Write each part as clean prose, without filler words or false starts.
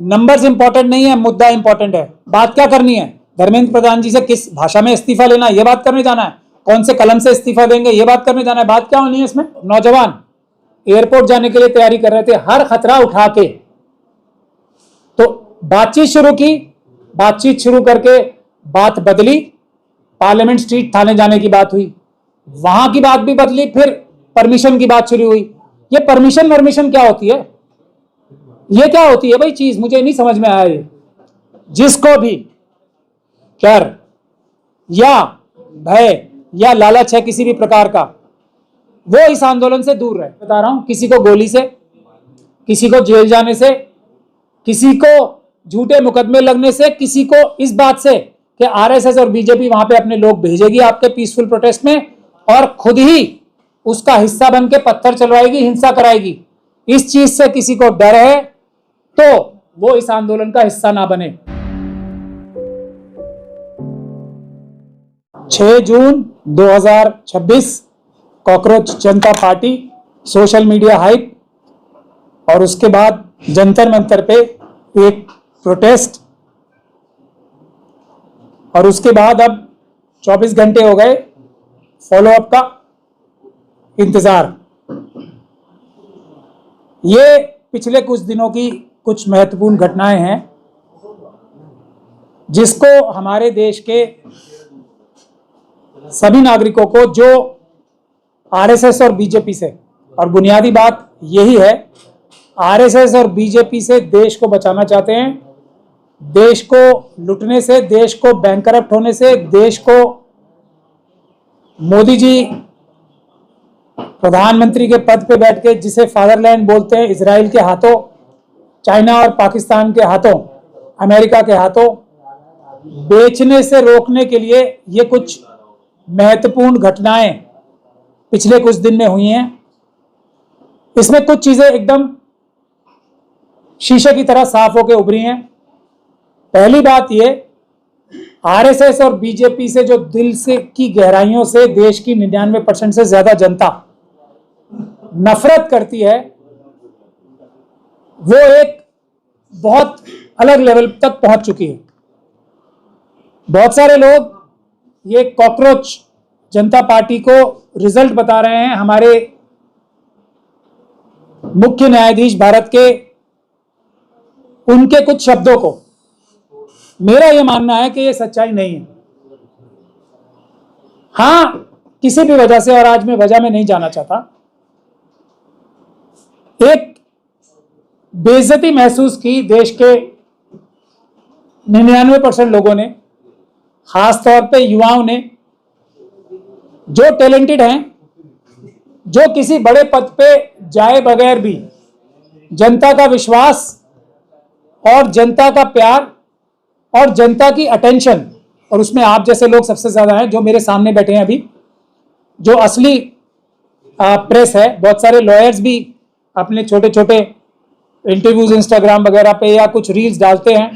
Numbers important नहीं है, मुद्दा इंपॉर्टेंट है। बात क्या करनी है? धर्मेंद्र प्रधान जी से किस भाषा में इस्तीफा लेना है, ये बात करने जाना है। कौन से कलम से इस्तीफा देंगे, ये बात करने जाना है। बात क्या होनी है इसमें? नौजवान एयरपोर्ट जाने के लिए तैयारी कर रहे थे, हर खतरा उठा के तो बातचीत शुरू की। बातचीत शुरू करके बात बदली, पार्लियामेंट स्ट्रीट थाने जाने की बात हुई, वहां की बात भी बदली, फिर परमिशन की बात शुरू हुई। ये परमिशन क्या होती है? ये क्या होती है भाई चीज? मुझे नहीं समझ में आया ये। जिसको भी डर या भय या लालच है किसी भी प्रकार का, वो इस आंदोलन से दूर रहे। बता रहा हूं, किसी को गोली से, किसी को जेल जाने से, किसी को झूठे मुकदमे लगने से, किसी को इस बात से कि आरएसएस और बीजेपी वहां पे अपने लोग भेजेगी आपके पीसफुल प्रोटेस्ट में और खुद ही उसका हिस्सा बन के पत्थर चलवाएगी, हिंसा कराएगी, इस चीज से किसी को डर है तो वो इस आंदोलन का हिस्सा ना बने। 6 जून 2026 कॉकरोच जनता पार्टी, सोशल मीडिया हाइप, और उसके बाद जंतर मंतर पे एक प्रोटेस्ट, और उसके बाद अब 24 घंटे हो गए फॉलोअप का इंतजार। ये पिछले कुछ दिनों की कुछ महत्वपूर्ण घटनाएं हैं जिसको हमारे देश के सभी नागरिकों को, जो आरएसएस और बीजेपी से, और बुनियादी बात यही है, आरएसएस और बीजेपी से देश को बचाना चाहते हैं, देश को लुटने से, देश को बैंकरप्ट होने से, देश को मोदी जी प्रधानमंत्री के पद पे बैठ के, जिसे फादरलैंड बोलते हैं, इजराइल के हाथों, चाइना और पाकिस्तान के हाथों, अमेरिका के हाथों बेचने से रोकने के लिए ये कुछ महत्वपूर्ण घटनाएं पिछले कुछ दिन में हुई हैं। इसमें कुछ चीजें एकदम शीशे की तरह साफ होकर उभरी हैं। पहली बात ये, आरएसएस और बीजेपी से जो दिल से की गहराइयों से देश की 99% से ज्यादा जनता नफरत करती है, वो एक बहुत अलग लेवल तक पहुंच चुकी है। बहुत सारे लोग ये कॉकरोच जनता पार्टी को रिजल्ट बता रहे हैं हमारे मुख्य न्यायाधीश भारत के, उनके कुछ शब्दों को। मेरा यह मानना है कि यह सच्चाई नहीं है। हां, किसी भी वजह से, और आज मैं वजह में नहीं जाना चाहता, एक बेइज्जती महसूस की देश के 99% लोगों ने, खासतौर पे युवाओं ने, जो टैलेंटेड हैं, जो किसी बड़े पद पे जाए बगैर भी जनता का विश्वास और जनता का प्यार और जनता की अटेंशन, और उसमें आप जैसे लोग सबसे ज्यादा हैं जो मेरे सामने बैठे हैं अभी, जो असली प्रेस है। बहुत सारे लॉयर्स भी अपने छोटे छोटे इंटरव्यूज इंस्टाग्राम वगैरह पे या कुछ रील्स डालते हैं।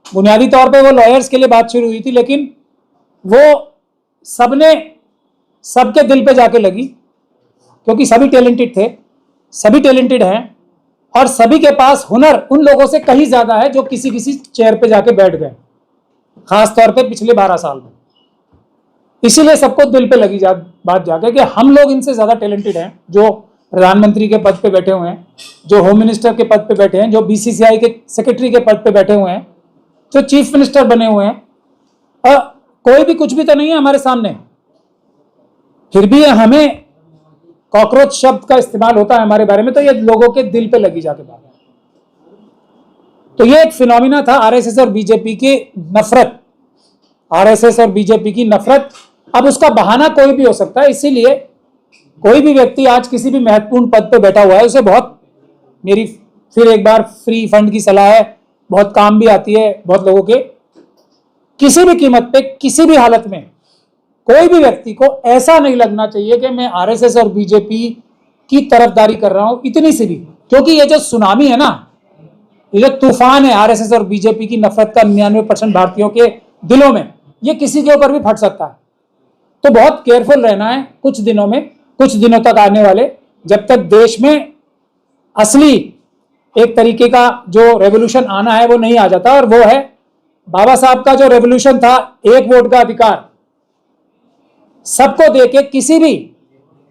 बुनियादी तौर पे वो लॉयर्स के लिए बात शुरू हुई थी, लेकिन वो सबके दिल पे जाके लगी, क्योंकि सभी टैलेंटेड थे, सभी टैलेंटेड हैं, और सभी के पास हुनर उन लोगों से कहीं ज्यादा है जो किसी किसी चेयर पे जाके बैठ गए, खासतौर पे पिछले 12 साल में। इसीलिए सबको दिल पे लगी बात जाके कि हम लोग इनसे ज्यादा टैलेंटेड हैं, जो प्रधानमंत्री के पद पे बैठे हुए हैं, जो होम मिनिस्टर के पद पे बैठे हैं, जो बीसीसीआई के सेक्रेटरी के पद पे बैठे हुए हैं, जो चीफ मिनिस्टर बने हुए हैं, और कोई भी कुछ भी तो नहीं है हमारे सामने। फिर भी हमें कॉकरोच शब्द का इस्तेमाल होता है हमारे बारे में, तो ये लोगों के दिल पे लगी जाके बात। तो ये एक फिनोमिना था आरएसएस और बीजेपी की नफरत, आरएसएस और बीजेपी की नफरत। अब उसका बहाना कोई भी हो सकता है, इसीलिए कोई भी व्यक्ति आज किसी भी महत्वपूर्ण पद पे बैठा हुआ है, उसे बहुत, मेरी फिर एक बार फ्री फंड की सलाह है, बहुत काम भी आती है बहुत लोगों के, किसी भी कीमत पे, किसी भी हालत में कोई भी व्यक्ति को ऐसा नहीं लगना चाहिए कि मैं आरएसएस और बीजेपी की तरफदारी कर रहा हूं, इतनी सी भी। क्योंकि ये जो सुनामी है ना, ये जो तूफान है आरएसएस और बीजेपी की नफरत का 99% भारतीयों के दिलों में, ये किसी के ऊपर भी फट सकता है। तो बहुत केयरफुल रहना है कुछ दिनों में, कुछ दिनों तक आने वाले, जब तक देश में असली एक तरीके का जो रेवोल्यूशन आना है वो नहीं आ जाता, और वो है बाबा साहब का जो रेवोल्यूशन था, एक वोट का अधिकार, सबको देके किसी भी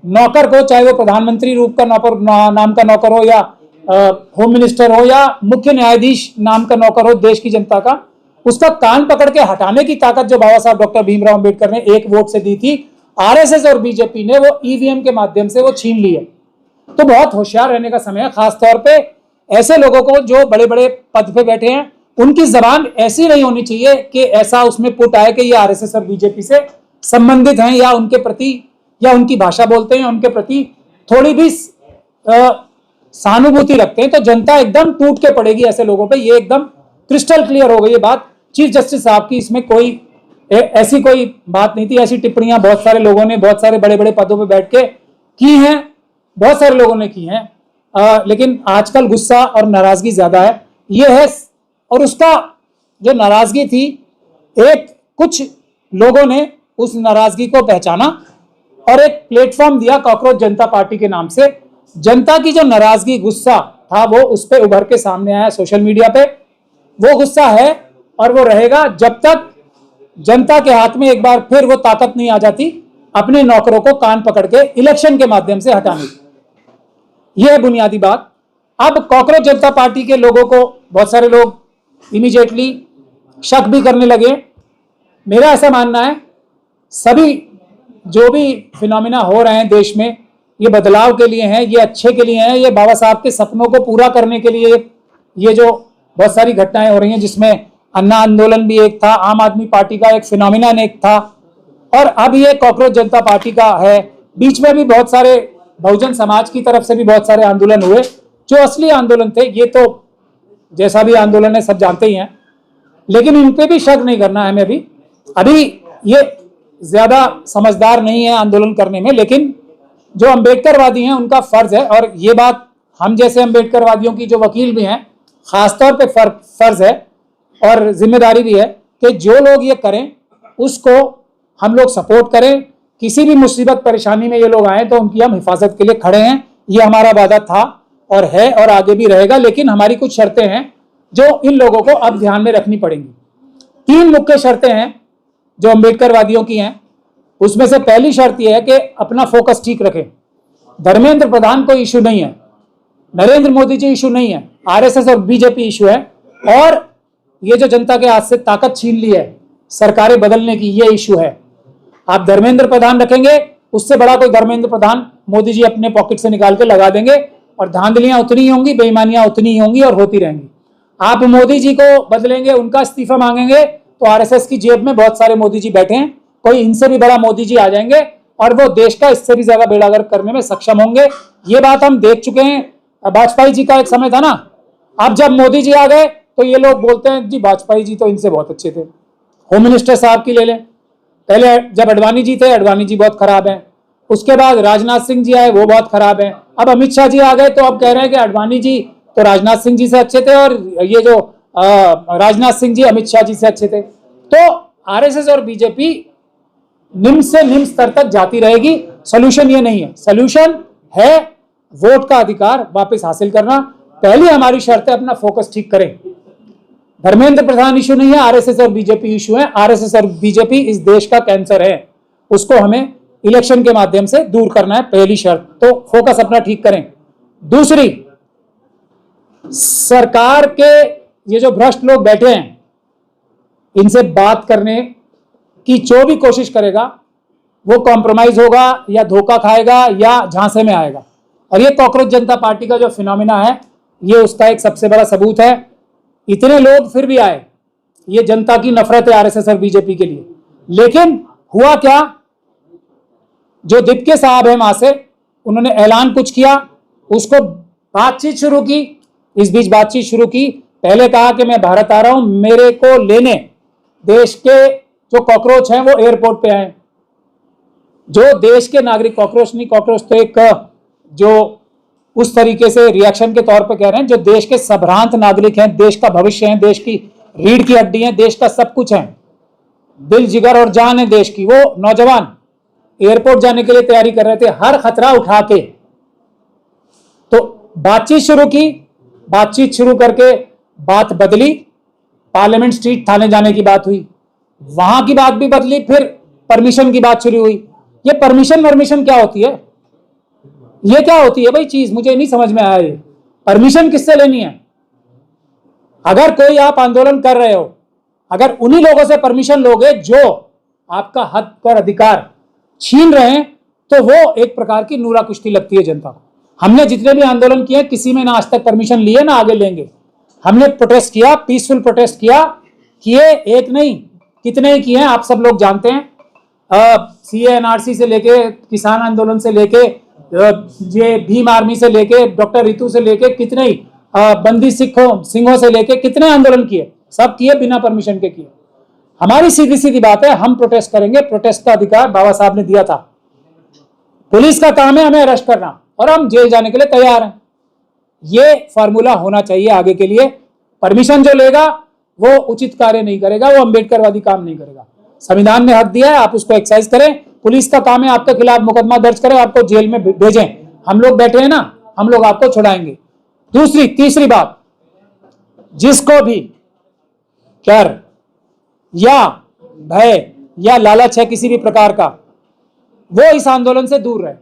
नौकर को, चाहे वो प्रधानमंत्री रूप का नौकर नाम का नौकर हो, या होम मिनिस्टर हो, या मुख्य न्यायाधीश नाम का नौकर हो देश की जनता का, उसका कान पकड़ के हटाने की ताकत जो बाबा साहब डॉक्टर भीमराव अंबेडकर ने एक वोट से दी थी, आरएसएस और बीजेपी ने वो ईवीएम के माध्यम से वो छीन ली है। तो बहुत होशियार रहने का समय है, खासतौर पे ऐसे लोगों को जो बड़े बड़े पद पे बैठे हैं, उनकी जबान ऐसी नहीं होनी चाहिए कि ऐसा उसमें पुट आए कि ये आरएसएस और बीजेपी से संबंधित हैं, या उनके प्रति, या उनकी भाषा बोलते हैं, उनके प्रति थोड़ी भी सहानुभूति रखते हैं, तो जनता एकदम टूट के पड़ेगी ऐसे लोगों पे। ये एकदम क्रिस्टल क्लियर हो गई ये बात चीफ जस्टिस साहब की, इसमें कोई ऐसी कोई बात नहीं थी। ऐसी टिप्पणियां बहुत सारे लोगों ने बहुत सारे बड़े बड़े पदों पे बैठ के की हैं, बहुत सारे लोगों ने की हैं, लेकिन आजकल गुस्सा और नाराजगी ज्यादा है, ये है। और उसका जो नाराजगी थी, एक कुछ लोगों ने उस नाराजगी को पहचाना और एक प्लेटफॉर्म दिया कॉकरोच जनता पार्टी के नाम से। जनता की जो नाराजगी, गुस्सा था, वो उस पर उभर के सामने आया सोशल मीडिया पे। वो गुस्सा है और वो रहेगा जब तक जनता के हाथ में एक बार फिर वो ताकत नहीं आ जाती अपने नौकरों को कान पकड़ के इलेक्शन के माध्यम से हटाने की। यह है बुनियादी बात। अब कॉकरोच जनता पार्टी के लोगों को बहुत सारे लोग इमीडिएटली शक भी करने लगे। मेरा ऐसा मानना है, सभी जो भी फिनोमिना हो रहे हैं देश में, ये बदलाव के लिए हैं, ये अच्छे के लिए हैं, ये बाबा साहब के सपनों को पूरा करने के लिए। ये जो बहुत सारी घटनाएं हो रही हैं, जिसमें अन्ना आंदोलन भी एक था, आम आदमी पार्टी का एक फिनोमिना एक था, और अब ये कॉकरोच जनता पार्टी का है। बीच में भी बहुत सारे बहुजन समाज की तरफ से भी बहुत सारे आंदोलन हुए, जो असली आंदोलन थे। ये तो जैसा भी आंदोलन है सब जानते ही हैं, लेकिन इन पे भी शक नहीं करना है हमें। अभी ये ज्यादा समझदार नहीं है आंदोलन करने में, लेकिन जो अम्बेडकरवादी हैं उनका फर्ज है, और ये बात हम जैसे अम्बेडकरवादियों की जो वकील भी हैं, खासतौर पे फर्ज है और जिम्मेदारी भी है कि जो लोग ये करें उसको हम लोग सपोर्ट करें। किसी भी मुसीबत परेशानी में ये लोग आए तो उनकी हम हिफाजत के लिए खड़े हैं। ये हमारा वादा था और है और आगे भी रहेगा, लेकिन हमारी कुछ शर्तें हैं जो इन लोगों को अब ध्यान में रखनी पड़ेंगी। 3 मुख्य शर्तें हैं जो अम्बेडकरवादियों की हैं। उसमें से पहली शर्त यह है कि अपना फोकस ठीक रखें। धर्मेंद्र प्रधान कोई इशू नहीं है, नरेंद्र मोदी जी इशू नहीं है, आरएसएस और बीजेपी इशू है, और ये जो जनता के हाथ से ताकत छीन ली है सरकारें बदलने की, ये इशू है। आप धर्मेंद्र प्रधान रखेंगे, उससे बड़ा कोई धर्मेंद्र प्रधान मोदी जी अपने पॉकेट से निकाल के लगा देंगे, और धांधलियां उतनी ही होंगी, बेईमानियां उतनी ही होंगी और होती रहेंगी। आप मोदी जी को बदलेंगे, उनका इस्तीफा मांगेंगे, तो आरएसएस की जेब में बहुत सारे मोदी जी बैठे हैं, कोई इनसे भी बड़ा मोदी जी आ जाएंगे और वो देश का इससे भी ज्यादा बेड़ा गर्क करने में सक्षम होंगे। ये बात हम देख चुके हैं। वाजपेयी जी का एक समय था ना, अब जब मोदी जी आ गए तो ये लोग बोलते हैं जी वाजपेयी जी तो इनसे बहुत अच्छे थे। होम मिनिस्टर साहब की ले लें, पहले जब अडवाणी जी थे, अडवाणी जी बहुत खराब हैं, उसके बाद राजनाथ सिंह जी आए, वो बहुत खराब हैं, अब अमित शाह जी आ गए तो अब कह रहे हैं कि अडवाणी जी तो राजनाथ सिंह जी से अच्छे थे और ये जो राजनाथ सिंह जी अमित शाह जी से अच्छे थे। तो आरएसएस और बीजेपी निम्न से निम्न स्तर तक जाती रहेगी। सोल्यूशन ये नहीं है, सोल्यूशन है वोट का अधिकार वापस हासिल करना। पहली हमारी शर्त है अपना फोकस ठीक करें। धर्मेंद्र प्रधान इशू नहीं है, आरएसएस और बीजेपी इशू है। आरएसएस और बीजेपी इस देश का कैंसर है, उसको हमें इलेक्शन के माध्यम से दूर करना है, पहली शर्त। तो फोकस अपना ठीक करें। दूसरी, सरकार के ये जो भ्रष्ट लोग बैठे हैं, इनसे बात करने की जो भी कोशिश करेगा वो कॉम्प्रोमाइज होगा या धोखा खाएगा या झांसे में आएगा। और ये कॉकरोच जनता पार्टी का जो फिनोमिना है, ये उसका एक सबसे बड़ा सबूत है। इतने लोग फिर भी आए, ये जनता की नफरत है आरएसएस और बीजेपी के लिए। लेकिन हुआ क्या, जो दिप्के साहब है वहां से, उन्होंने ऐलान कुछ किया, उसको बातचीत शुरू की। इस बीच बातचीत शुरू की, पहले कहा कि मैं भारत आ रहा हूं, मेरे को लेने देश के जो कॉकरोच हैं वो एयरपोर्ट पे आए। जो देश के नागरिक, कॉकरोच नहीं, कॉकरोच तो एक जो उस तरीके से रिएक्शन के तौर पे कह रहे हैं, जो देश के संभ्रांत नागरिक हैं, देश का भविष्य हैं, देश की रीढ़ की हड्डी हैं, देश का सब कुछ है, दिल जिगर और जान है देश की, वो नौजवान एयरपोर्ट जाने के लिए तैयारी कर रहे थे, हर खतरा उठा के। तो बातचीत शुरू की, बातचीत शुरू करके बात बदली, पार्लियामेंट स्ट्रीट थाने जाने की बात हुई, वहां की बात भी बदली, फिर परमिशन की बात शुरू हुई। ये परमिशन क्या होती है? ये क्या होती है भाई चीज? मुझे नहीं समझ में आया। ये परमिशन किससे लेनी है? अगर कोई आप आंदोलन कर रहे हो, अगर उन्हीं लोगों से परमिशन लोगे जो आपका हक और अधिकार छीन रहे हैं, तो वो एक प्रकार की नूरा कुश्ती लगती है जनता को। हमने जितने भी आंदोलन किए, किसी में ना आज तक परमिशन लिए ना आगे लेंगे। हमने प्रोटेस्ट किया, पीसफुल प्रोटेस्ट किए, एक नहीं कितने ही किए हैं, आप सब लोग जानते हैं। सीए एनआरसी से लेके, किसान आंदोलन से लेके, ये भीम आर्मी से लेके, डॉक्टर रितु से लेके, कितने ही बंदी सिंहों से लेके कितने आंदोलन किए, सब किए बिना परमिशन के किए। हमारी सीधी सीधी बात है, हम प्रोटेस्ट करेंगे, प्रोटेस्ट का अधिकार बाबा साहब ने दिया था। पुलिस का काम है हमें अरेस्ट करना, और हम जेल जाने के लिए तैयार हैं। ये फार्मूला होना चाहिए आगे के लिए। परमिशन जो लेगा वो उचित कार्य नहीं करेगा, वो अंबेडकरवादी काम नहीं करेगा। संविधान ने हक दिया है, आप उसको एक्सरसाइज करें। पुलिस का काम है आपके खिलाफ मुकदमा दर्ज करें, आपको जेल में भेजें। हम लोग बैठे हैं ना, हम लोग आपको छुड़ाएंगे। तीसरी बात, जिसको भी डर या भय या लालच है किसी भी प्रकार का, वो इस आंदोलन से दूर रहे।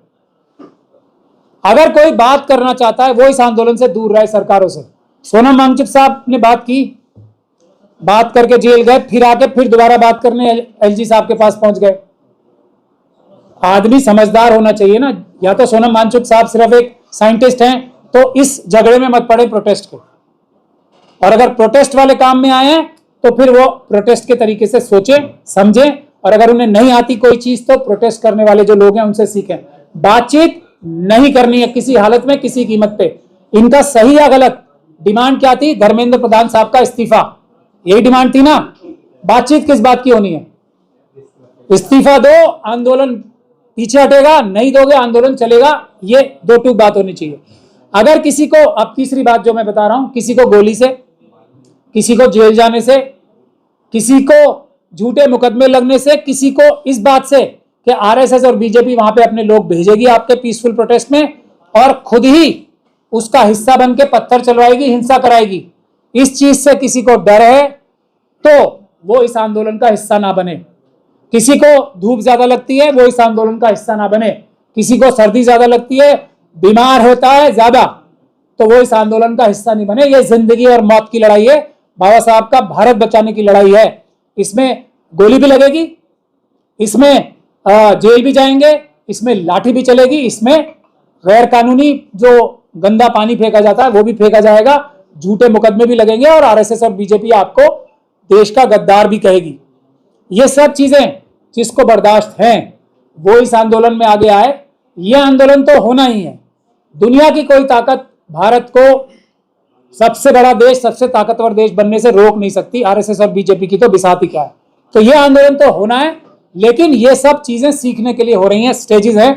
अगर कोई बात करना चाहता है, वो इस आंदोलन से दूर रहे सरकारों से। सोनम वांगचुक साहब ने बात की, बात करके जेल गए, फिर आके फिर दोबारा बात करने एलजी साहब के पास पहुंच गए। आदमी समझदार होना चाहिए ना। या तो सोनम वांगचुक साहब सिर्फ एक साइंटिस्ट हैं, तो इस झगड़े में मत पड़े प्रोटेस्ट के। और अगर प्रोटेस्ट वाले काम में आए हैं, तो फिर वो प्रोटेस्ट के तरीके से सोचें, समझें, और अगर उन्हें नहीं आती कोई चीज, तो प्रोटेस्ट करने वाले जो लोग हैं उनसे सीखें। बातचीत नहीं करनी है किसी हालत में, किसी कीमत पे। इनका सही या गलत डिमांड क्या थी? धर्मेंद्र प्रधान साहब का इस्तीफा, यही डिमांड थी ना। बातचीत किस बात की होनी है? इस्तीफा दो, आंदोलन पीछे हटेगा, नहीं दोगे आंदोलन चलेगा। ये दो टूक बात होनी चाहिए। अगर किसी को, अब तीसरी बात जो मैं बता रहा हूं, किसी को गोली से, किसी को जेल जाने से, किसी को झूठे मुकदमे लगने से, किसी को इस बात से कि आरएसएस और बीजेपी वहां पे अपने लोग भेजेगी आपके पीसफुल प्रोटेस्ट में, और खुद ही उसका हिस्सा बन के पत्थर चलवाएगी, हिंसा कराएगी, इस चीज से किसी को डर है, तो वो इस आंदोलन का हिस्सा ना बने। किसी को धूप ज्यादा लगती है, वो इस आंदोलन का हिस्सा ना बने। किसी को सर्दी ज्यादा लगती है, बीमार होता है ज्यादा, तो वो इस आंदोलन का हिस्सा नहीं बने। ये जिंदगी और मौत की लड़ाई है, बाबा साहब का भारत बचाने की लड़ाई है। इसमें गोली भी लगेगी, इसमें जेल भी जाएंगे, इसमें लाठी भी चलेगी, इसमें गैर कानूनी जो गंदा पानी फेंका जाता है वो भी फेंका जाएगा, झूठे मुकदमे भी लगेंगे, और आरएसएस और बीजेपी आपको देश का गद्दार भी कहेगी। ये सब चीजें जिसको बर्दाश्त हैं, वो इस आंदोलन में आगे आए। ये आंदोलन तो होना ही है। दुनिया की कोई ताकत भारत को सबसे बड़ा देश, सबसे ताकतवर देश बनने से रोक नहीं सकती। आरएसएस और बीजेपी की तो बिसात ही क्या है। तो ये आंदोलन तो होना है, लेकिन ये सब चीजें सीखने के लिए हो रही हैं, स्टेजेस हैं।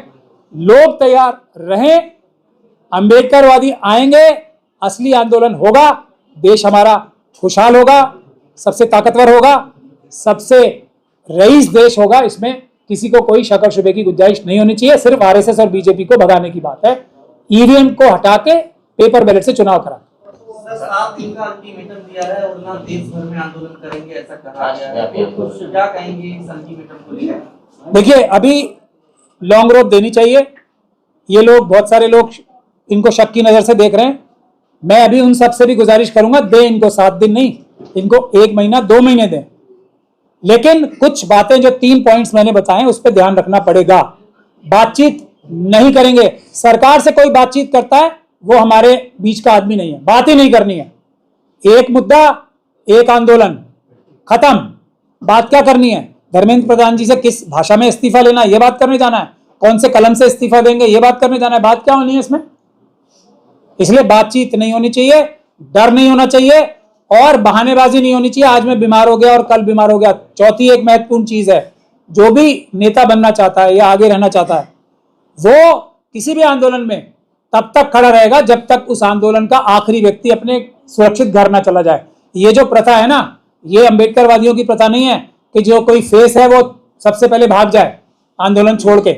लोग तैयार रहें, अंबेडकरवादी आएंगे, असली आंदोलन होगा, देश हमारा खुशहाल होगा, सबसे ताकतवर होगा, सबसे रईस देश होगा। इसमें किसी को कोई शक और शुबे की गुंजाइश नहीं होनी चाहिए। सिर्फ आरएसएस और बीजेपी को भगाने की बात है। ईवीएम को हटा के पेपर बैलेट से चुनाव करा। आप इनका अल्टीमेटम दिया है और ना देश भर में आंदोलन करेंगे ऐसा कहा गया है, तो क्या कहेंगे इस अल्टीमेटम को लेकर? देखिए, अभी लॉन्ग रोड देनी चाहिए। ये लोग, बहुत सारे लोग इनको शक की नजर से देख रहे हैं। मैं अभी उन सबसे भी गुजारिश करूंगा, दे इनको 7 दिन नहीं, इनको 1 महीना 2 महीने दें। लेकिन कुछ बातें जो 3 पॉइंट्स मैंने बताए उस पर ध्यान रखना पड़ेगा। बातचीत नहीं करेंगे। सरकार से कोई बातचीत करता है वो हमारे बीच का आदमी नहीं है, बात ही नहीं करनी है। एक मुद्दा, एक आंदोलन, खत्म। बात क्या करनी है? धर्मेंद्र प्रधान जी से किस भाषा में इस्तीफा लेना है, ये बात करने जाना है। कौन से कलम से इस्तीफा देंगे, ये बात करने जाना है। बात क्या होनी है इसमें? इसलिए बातचीत नहीं होनी चाहिए, डर नहीं होना चाहिए, और बहानेबाजी नहीं होनी चाहिए। आज मैं बीमार हो गया और कल बीमार हो गया। चौथी एक महत्वपूर्ण चीज है, जो भी नेता बनना चाहता है या आगे रहना चाहता है, वो किसी भी आंदोलन में तब तक खड़ा रहेगा जब तक उस आंदोलन का आखिरी व्यक्ति अपने सुरक्षित घर ना चला जाए। ये जो प्रथा है ना, ये अंबेडकरवादियों की प्रथा नहीं है कि जो कोई फेस है वो सबसे पहले भाग जाए आंदोलन छोड़ के।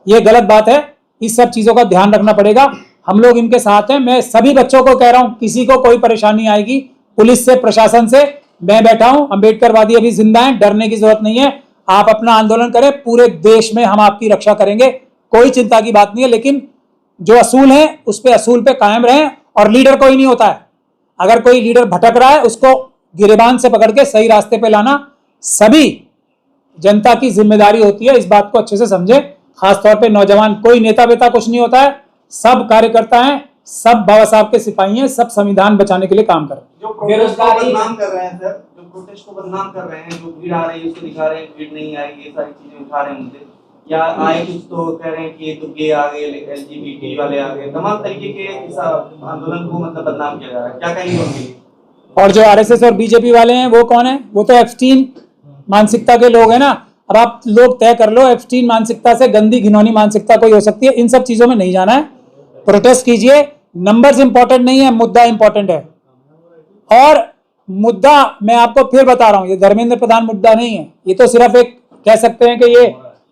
ये गलत बात है। इस सब चीजों का ध्यान रखना पड़ेगा। हम लोग इनके साथ हैं। मैं सभी बच्चों को कह रहा हूं, किसी को कोई परेशानी आएगी पुलिस से, प्रशासन से, मैं बैठा हूं। अम्बेडकरवादी अभी जिंदा हैं, डरने की जरूरत नहीं है। आप अपना आंदोलन करें, पूरे देश में हम आपकी रक्षा करेंगे, कोई चिंता की बात नहीं है। लेकिन जो असूल है उस पे असूल पे कायम रहें। और लीडर कोई नहीं होता है, अगर कोई लीडर भटक रहा है उसको गिरेबान से पकड़ के सही रास्ते पे लाना सभी जनता की जिम्मेदारी होती है। इस बात को अच्छे से समझे, खासतौर पे नौजवान। कोई नेता वेता कुछ नहीं होता है, सब कार्यकर्ता हैं, सब बाबा साहब के सिपाही हैं, सब संविधान बचाने के लिए काम कर रहे हैं। जो प्रोटेस्ट को बदनाम कर रहे हैं सर, जो प्रोटेस्ट को बदनाम कर रहे हैं, जो भीड़ आ रही है उसको दिखा रहे हैं भीड़ नहीं आई, ये सारी चीजें उठा रहे हैं मुद्दे, या आए कुछ तो कह रहे हैं कि ये तो गे आ गए, LGBT वाले आ गए, तमाम तरीके के इस आंदोलन को मतलब बदनाम किया जा रहा है, क्या कहेंगे उनके लिए? और जो RSS और BJP वाले हैं वो कौन है? वो तो एप्स्टीन मानसिकता के लोग हैं ना। अब आप लोग तय कर लो, एप्स्टीन मानसिकता से गंदी घिनौनी मानसिकता कोई हो सकती है। इन सब चीजों में नहीं जाना है, प्रोटेस्ट कीजिए। नंबर्स इंपॉर्टेंट नहीं है, मुद्दा इंपॉर्टेंट है। और मुद्दा मैं आपको फिर बता रहा हूं, ये धर्मेंद्र प्रधान मुद्दा नहीं है, ये तो सिर्फ एक कह सकते हैं कि ये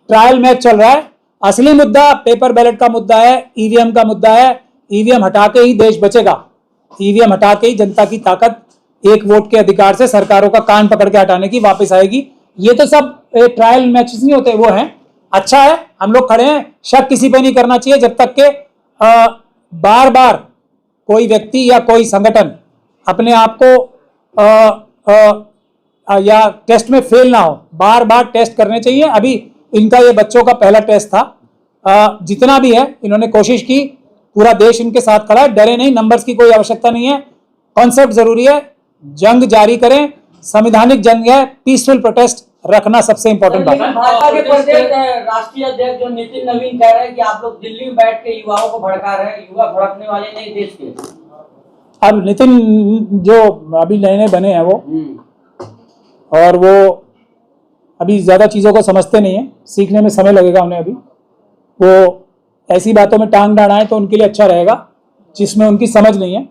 ट्रायल मैच चल रहा है। असली मुद्दा पेपर बैलेट का मुद्दा है, EVM का मुद्दा है। EVM हटा के ही देश बचेगा, EVM हटा के ही जनता की ताकत एक वोट के अधिकार से सरकारों का कान पकड़ के हटाने की वापस आएगी। ये तो सब ट्रायल मैचेस नहीं होते, वो हैं। अच्छा है, हम लोग खड़े हैं, शक किसी पे नहीं करना चाहिए जब तक के बार बार कोई व्यक्ति या कोई संगठन अपने आप को या टेस्ट में फेल ना हो। बार बार टेस्ट करने चाहिए। अभी इनका ये बच्चों का पहला टेस्ट था। जितना भी है इन्होंने कोशिश की, पूरा देश इनके साथ खड़ा है, डरे नहीं। नंबर्स की कोई आवश्यकता नहीं है, कॉन्सेप्ट जरूरी है। जंग जारी करें, संवैधानिक जंग है, पीसफुल प्रोटेस्ट रखना सबसे इंपॉर्टेंट बात है। भाजपा के प्रदेश राष्ट्रीय अध्यक्ष जो नितिन नवीन कह रहे हैं कि आप लोग दिल्ली में बैठ के युवाओं को भड़का रहे हैं, युवा भड़कने वाले नहीं देश के। अब नितिन जो अभी नए नए बने हैं वो, और वो अभी ज्यादा चीजों को समझते नहीं है, सीखने में समय लगेगा उन्हें। अभी वो ऐसी बातों में टांग डाढ़ाएं तो उनके लिए अच्छा रहेगा जिसमें उनकी समझ नहीं है।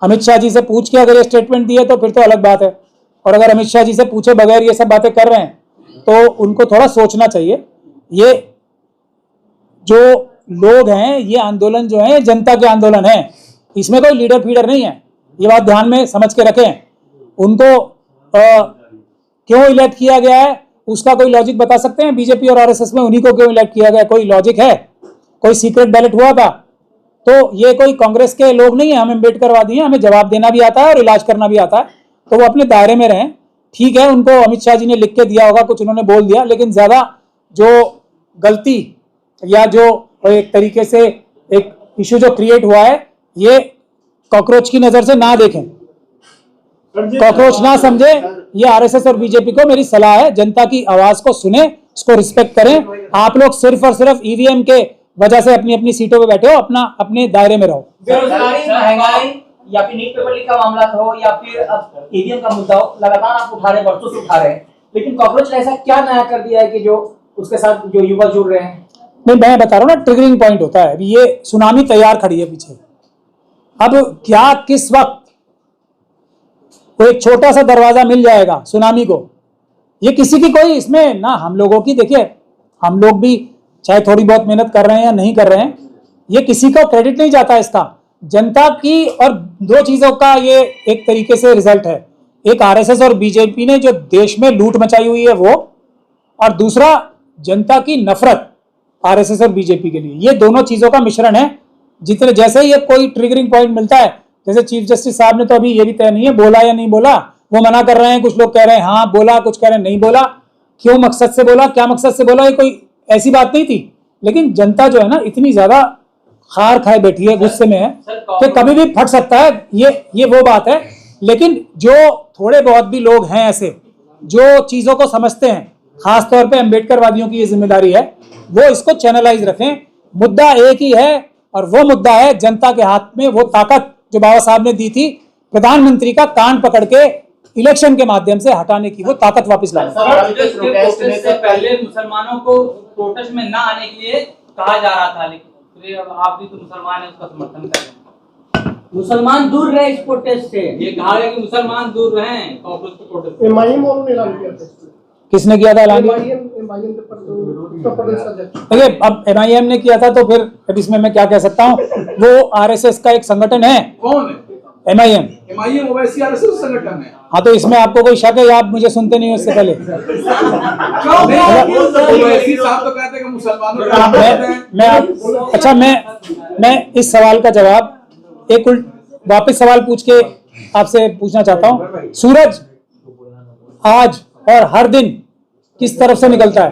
अमित शाह जी से पूछ के अगर ये स्टेटमेंट दिए तो फिर तो अलग बात है, और अगर अमित शाह जी से पूछे बगैर ये सब बातें कर रहे हैं तो उनको थोड़ा सोचना चाहिए। ये जो लोग हैं, ये आंदोलन जो है जनता के आंदोलन है, इसमें कोई लीडर फीडर नहीं है। ये बात ध्यान में समझ के रखें। उनको क्यों इलेक्ट किया गया है उसका कोई लॉजिक बता सकते हैं? बीजेपी और RSS में उन्हीं को क्यों इलेक्ट किया गया, कोई लॉजिक है? कोई सीक्रेट बैलेट हुआ था? तो ये कोई कांग्रेस के लोग नहीं है, हम अम्बेडकरवादी हैं, हमें जवाब देना भी आता है और इलाज करना भी आता है, तो वो अपने दायरे में रहें। ठीक है, उनको अमित शाह जी ने लिख के दिया होगा, कुछ उन्होंने बोल दिया, लेकिन ज्यादा जो गलती या जो एक तरीके से एक इशू जो क्रिएट हुआ है, ये कॉकरोच की नजर से ना देखें, कॉकरोच ना समझे। ये RSS और BJP को मेरी सलाह है, जनता की आवाज को सुने, उसको रिस्पेक्ट करें। आप लोग सिर्फ और सिर्फ EVM के वजह से अपनी अपनी सीटों पे बैठे हो, अपने दायरे में रहो। बेरोजगारी, महंगाई या फिर नीट पेपर लीक का मामला हो या फिर अब EVM का मुद्दा हो, लगातार आप उठा रहे हैं, वर्षों से उठा रहे हैं, लेकिन कॉकरोच ने ऐसा क्या नया कर दिया है कि जो उसके साथ जो युवा जुड़ रहे हैं? नहीं, मैं बता रहा हूँ ना, ट्रिगरिंग पॉइंट होता है। अभी ये सुनामी तैयार खड़ी है पीछे। अब क्या किस वक्त वो एक छोटा सा दरवाजा मिल जाएगा सुनामी को, ये किसी की कोई इसमें ना, हम लोगों की, देखिए हम लोग भी चाहे थोड़ी बहुत मेहनत कर रहे हैं या नहीं कर रहे हैं, ये किसी को क्रेडिट नहीं जाता इसका, जनता की। और दो चीजों का ये एक तरीके से रिजल्ट है, एक RSS और BJP ने जो देश में लूट मचाई हुई है वो, और दूसरा जनता की नफरत RSS और BJP के लिए। ये दोनों चीजों का मिश्रण है। जितने जैसे ये कोई ट्रिगरिंग पॉइंट मिलता है, जैसे चीफ जस्टिस साहब ने तो अभी ये भी तय नहीं है बोला या नहीं बोला, वो मना कर रहे हैं, कुछ लोग कह रहे हैं हाँ बोला, कुछ कह रहे हैं नहीं बोला। क्यों मकसद से बोला, क्या मकसद से बोला, ये कोई ऐसी बात नहीं थी। लेकिन जनता जो है ना, इतनी ज्यादा खार खाए बैठी है, गुस्से में है कि कभी भी फट सकता है, ये वो बात है। लेकिन जो थोड़े बहुत भी लोग हैं ऐसे जो चीजों को समझते हैं, खासतौर पे अम्बेडकरवादियों की ये जिम्मेदारी है, वो इसको चैनलाइज रखें। मुद्दा एक ही है, और वो मुद्दा है जनता के हाथ में वो ताकत जो बाबा साहब ने दी थी, प्रधानमंत्री का कान पकड़ के इलेक्शन के माध्यम से हटाने की, वो ताकत वापस लाना। प्रोटेस्ट से पहले मुसलमानों को प्रोटेस्ट में ना आने के लिए कहा जा रहा था, लेकिन अब आप भी तो मुसलमान हैं, उसका समर्थन कर रहे हैं। मुसलमान दूर रहे इस प्रोटेस्ट से, ये कहा है कि मुसलमान दूर रहें कांग्रेस के प्रोटेस्ट से। किसने किया था ऐलान? MIM के उत्तर प्रदेश अध्यक्ष। देखिए, अब MIM ने किया था तो फिर अब इसमें मैं क्या कह सकता हूँ? वो RSS का एक संगठन है। कौन है? MIM ओवैसी RSS संगठन है। हाँ, तो इसमें आपको कोई शक है या आप मुझे सुनते नहीं हो इससे पहले? ओवैसी साहब तो कहते हैं कि मुसलमानों का अच्छा, मैं इस सवाल का जवाब एक वापस सवाल पूछ के आपसे पूछना चाहता हूँ। सूरज आज और हर दिन किस तरफ से निकलता है?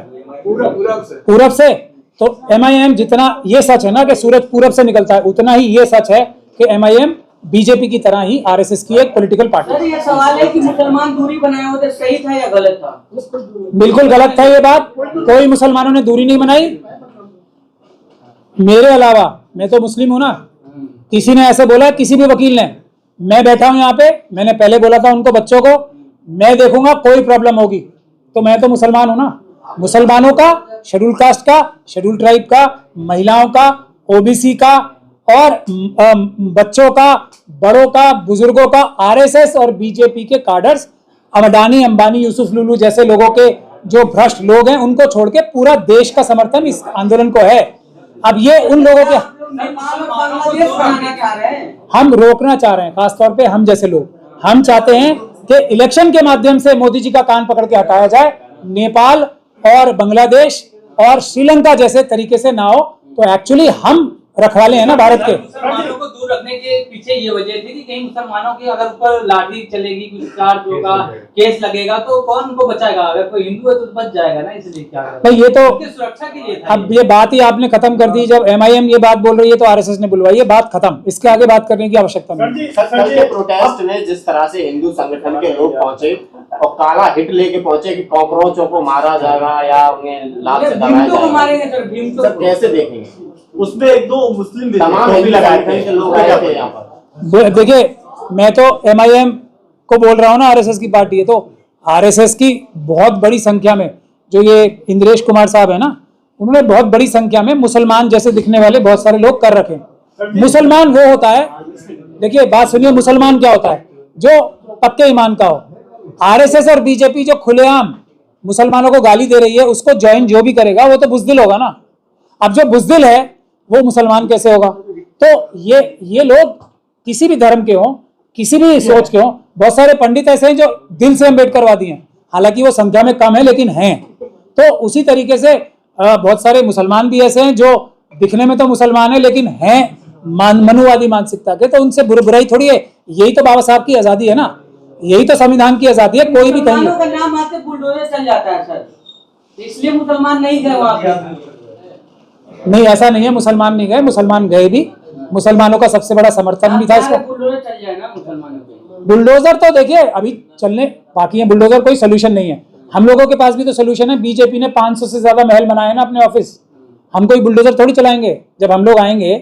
पूरब से। तो MIM जितना ये सच है ना कि सूरज पूरब से निकलता है, उतना ही ये सच है कि MIM बीजेपी की तरह ही RSS की एक पॉलिटिकल पार्टी है। ये सवाल है कि मुसलमान दूरी बनाए होते सही था या गलत था? बिल्कुल गलत था ये बात। कोई मुसलमानों ने दूरी नहीं बनाई। मेरे अलावा, मैं तो मुस्लिम हूं ना, किसी ने ऐसे बोला, किसी भी वकील ने, मैं बैठा हूं यहाँ पे, मैंने पहले बोला था उनको बच्चों को, मैं देखूंगा कोई प्रॉब्लम होगी तो मैं तो मुसलमान हूं ना। मुसलमानों का, शेड्यूल कास्ट का, शेड्यूल ट्राइब का, महिलाओं का, OBC का और बच्चों का, बड़ों का, बुजुर्गों का, RSS और बीजेपी के काडर्स, अडानी, अंबानी, यूसुफ लुलू जैसे लोगों के जो भ्रष्ट लोग हैं उनको छोड़ के पूरा देश का समर्थन इस आंदोलन को है। अब ये उन लोगों के हम रोकना चाह रहे हैं, खासतौर पे हम जैसे लोग। हम चाहते हैं कि इलेक्शन के माध्यम से मोदी जी का कान पकड़ के हटाया जाए, नेपाल और बांग्लादेश और श्रीलंका जैसे तरीके से ना हो। तो एक्चुअली हम रखवाले हैं ना भारत के। मुसलमानों को दूर रखने के पीछे ये वजह थी कि कहीं मुसलमानों की अगर ऊपर लाठी चलेगी, कुछ चार्ज होगा, केस लगेगा तो कौन उनको बचाएगा? अगर कोई हिंदू है तो बच जाएगा ना, इसलिए क्या नहीं, ये तो सुरक्षा के लिए था। अब ये बात ही आपने खत्म कर दी। जब MIM ये बात बोल रही है तो RSS ने बुलवाई है, बात खत्म। इसके आगे बात करने की आवश्यकता नहीं। कल के प्रोटेस्ट में जिस तरह से हिंदू संगठन के लोग पहुंचे और काला हिट लेके पहुंचे कि कॉकरोचों को मारा जाएगा या उन्हें लात से दबाया जाएगा, सब कैसे देखेंगे? उसमें एक दो मुस्लिम तमाम हिंदू संगठन के लोग आए थे यहाँ पर। देखिए, मैं तो MIM को बोल रहा हूँ ना, RSS की पार्टी है, तो RSS की बहुत बड़ी संख्या में जो ये इंद्रेश कुमार साहब है ना, उन्होंने बहुत बड़ी संख्या में मुसलमान जैसे दिखने वाले बहुत सारे लोग कर रखे हैं। मुसलमान वो होता है, देखिए बात सुनिए, मुसलमान क्या होता है? जो पक्के ईमान का हो। RSS और बीजेपी जो खुलेआम मुसलमानों को गाली दे रही है, उसको ज्वाइन जो भी करेगा वो तो बुज़दिल होगा ना। अब जो बुज़दिल है वो मुसलमान कैसे होगा? तो ये लोग किसी भी धर्म के हों, किसी भी सोच के हों, बहुत सारे पंडित ऐसे हैं जो दिल से अम्बेडकरवादी हैं, हालांकि वो संख्या में कम है लेकिन हैं। तो उसी तरीके से बहुत सारे मुसलमान भी ऐसे हैं जो दिखने में तो मुसलमान है लेकिन हैं मनुवादी मानसिकता के। तो उनसे बुराई थोड़ी है। यही तो बाबा साहब की आजादी है ना, यही तो संविधान की आजादी है। कोई भी कहीं का नाम आते बुलडोजर चल जाता है सर, इसलिए मुसलमान नहीं गए वहां पे। नहीं, ऐसा नहीं है, मुसलमान नहीं गए, मुसलमान गए भी। मुसलमानों का सबसे बड़ा समर्थन भी था इसको। बुलडोजर चल जाए ना मुसलमानों पे। बुलडोजर तो देखिए अभी चलने बाकी है, बुलडोजर कोई सोल्यूशन नहीं है। हम लोगों के पास भी तो सोल्यूशन है। बीजेपी ने 500 से ज्यादा महल बनाए ना अपने ऑफिस। हम कोई बुलडोजर थोड़ी चलाएंगे। जब हम लोग आएंगे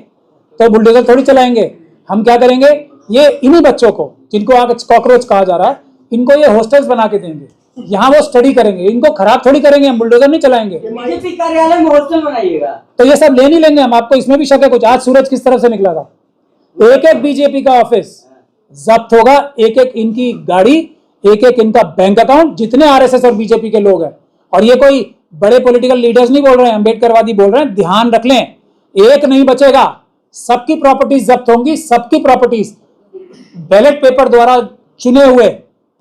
तो बुलडोजर थोड़ी चलाएंगे। हम क्या करेंगे, ये इन्हीं बच्चों को जिनको आगे कॉकरोच कहा जा रहा है, इनको ये हॉस्टल्स बना के देंगे, यहाँ वो स्टडी करेंगे। इनको खराब थोड़ी करेंगे, हम बुलडोजर नहीं चलाएंगे। बीजेपी कार्यालय में हॉस्टल बनाइएगा तो ये सब ले नहीं लेंगे हम। आपको इसमें भी शक है कुछ? आज सूरज किस तरफ से निकला था? एक एक बीजेपी का ऑफिस जब्त होगा, एक एक इनकी गाड़ी, एक एक इनका बैंक अकाउंट, जितने RSS और बीजेपी के लोग हैं। और ये कोई बड़े पॉलिटिकल लीडर्स नहीं बोल रहे हैं, अम्बेडकरवादी बोल रहे हैं। ध्यान रख लें, एक नहीं बचेगा, सबकी प्रॉपर्टीज जब्त होंगी। सबकी प्रॉपर्टीज बैलेट पेपर द्वारा चुने हुए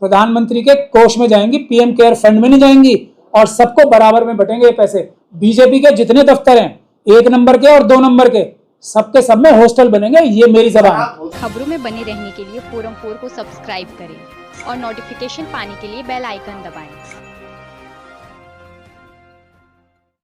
प्रधानमंत्री के कोष में जाएंगी, PM केयर फंड में नहीं जाएंगी, और सबको बराबर में बटेंगे ये पैसे। बीजेपी के जितने दफ्तर हैं, 1 नंबर के और 2 नंबर के, सबके सब में हॉस्टल बनेंगे। ये मेरी जबान है। खबरों में बने रहने के लिए फोरम 4 को सब्सक्राइब करें और नोटिफिकेशन पाने के लिए बेल आइकन दबाएं।